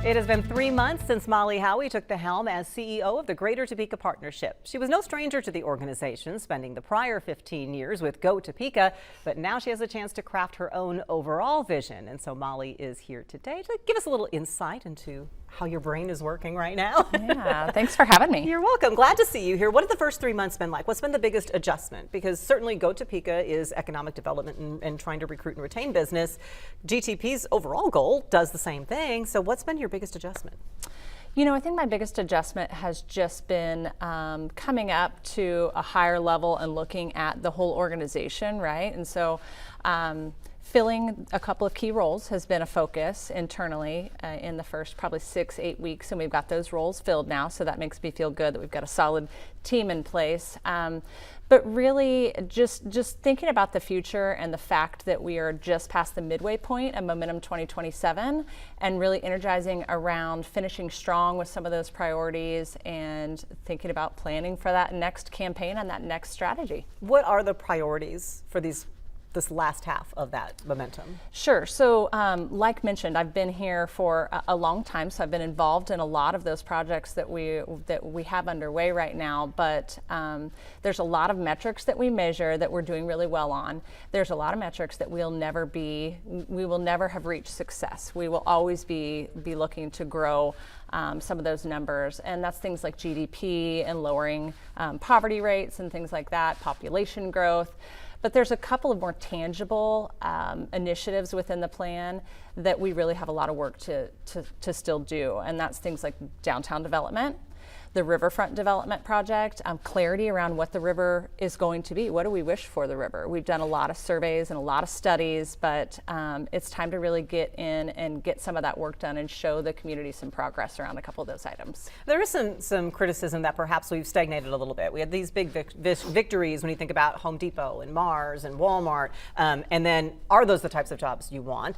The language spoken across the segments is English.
It has been 3 months since Molly Howey took the helm as CEO of the Greater Topeka Partnership. She was no stranger to the organization, spending the prior 15 years with Go Topeka, but now she has a chance to craft her own overall vision. And so Molly is here today to give us a little insight into how your brain is working right now. Yeah, thanks for having me. You're welcome. Glad to see you here. What have the first 3 months been like? What's been the biggest adjustment? Because certainly Go Topeka is economic development and trying to recruit and retain business. GTP's overall goal does the same thing. So what's been your biggest adjustment? You know, I think my biggest adjustment has just been coming up to a higher level and looking at the whole organization, right? And so filling a couple of key roles has been a focus internally in the first probably 6-8 weeks, and we've got those roles filled now, so that makes me feel good that we've got a solid team in place. But really just thinking about the future and the fact that we are just past the midway point of Momentum 2027 and really energizing around finishing strong with some of those priorities and thinking about planning for that next campaign and that next strategy. What are the priorities for this last half of that momentum? Sure. So like mentioned, I've been here for a long time, so I've been involved in a lot of those projects that we have underway right now, but there's a lot of metrics that we measure that we're doing really well on. There's a lot of metrics that we will never have reached success. We will always be looking to grow some of those numbers, and that's things like GDP and lowering poverty rates and things like that, population growth. But there's a couple of more tangible initiatives within the plan that we really have a lot of work to still do, and that's things like downtown development, the riverfront development project, clarity around what the river is going to be. What do we wish for the river? We've done a lot of surveys and a lot of studies, but it's time to really get in and get some of that work done and show the community some progress around a couple of those items. There is some criticism that perhaps we've stagnated a little bit. We had these big victories when you think about Home Depot and Mars and Walmart, and then are those the types of jobs you want?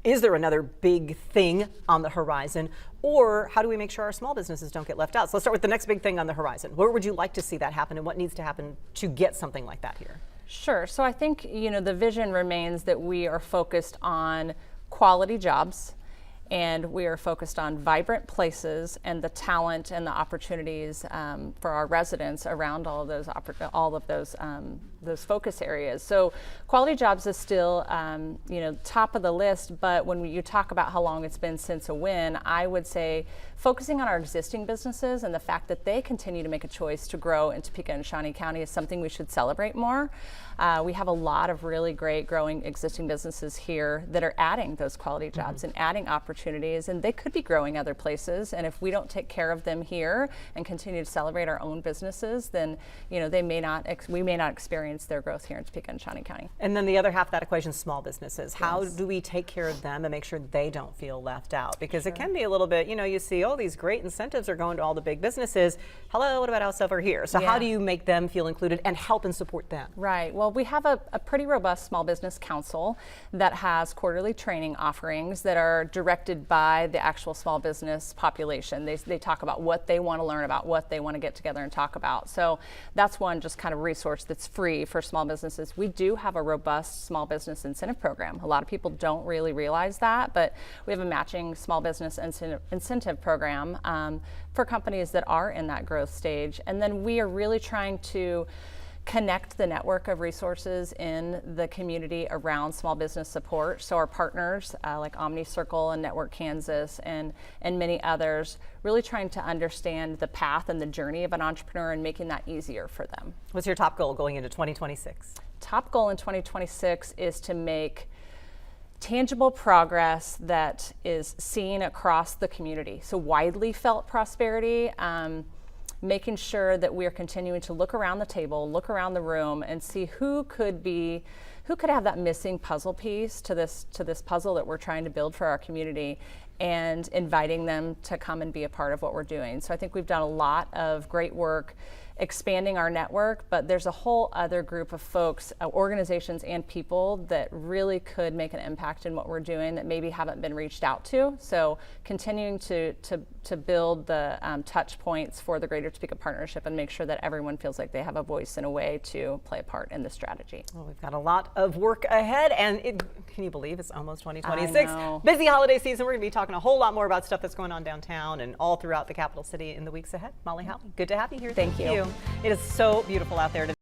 Is there another big thing on the horizon, or how do we make sure our small businesses don't get left out? So let's start with the next big thing on the horizon. Where would you like to see that happen, and what needs to happen to get something like that here? Sure. So I think, you know, the vision remains that we are focused on quality jobs, and we are focused on vibrant places and the talent and the opportunities for our residents around all of those focus areas. So quality jobs is still top of the list, but when you talk about how long it's been since a win, I would say focusing on our existing businesses and the fact that they continue to make a choice to grow in Topeka and Shawnee County is something we should celebrate more. We have a lot of really great growing existing businesses here that are adding those quality jobs and adding opportunities, and they could be growing other places, and if we don't take care of them here and continue to celebrate our own businesses, then we may not experience their growth here in Topeka and Shawnee County. And then the other half of that equation, small businesses. How do we take care of them and make sure they don't feel left out? Because it can be a little bit, you see, oh, these great incentives are going to all the big businesses. Hello, what about us over here? So how do you make them feel included and help and support them? Right. Well, we have a pretty robust small business council that has quarterly training offerings that are directed by the actual small business population. They talk about what they want to learn about, what they want to get together and talk about. So that's one just kind of resource that's free for small businesses. We do have a robust small business incentive program. A lot of people don't really realize that, but we have a matching small business incentive program for companies that are in that growth stage. And then we are really trying to connect the network of resources in the community around small business support. So our partners like OmniCircle and Network Kansas and many others, really trying to understand the path and the journey of an entrepreneur and making that easier for them. What's your top goal going into 2026? Top goal in 2026 is to make tangible progress that is seen across the community. So widely felt prosperity, making sure that we are continuing to look around the table, look around the room, and see who could have that missing puzzle piece to this puzzle that we're trying to build for our community, and inviting them to come and be a part of what we're doing. So I think we've done a lot of great work expanding our network, but there's a whole other group of folks, organizations and people that really could make an impact in what we're doing that maybe haven't been reached out to. So continuing to build the touch points for the Greater Topeka Partnership and make sure that everyone feels like they have a voice and a way to play a part in the strategy. Well, we've got a lot of work ahead, and Can you believe it's almost 2026? I know. Busy holiday season. We're going to be talking a whole lot more about stuff that's going on downtown and all throughout the capital city in the weeks ahead. Molly Howey, good to have you here. Thank you. It is so beautiful out there today.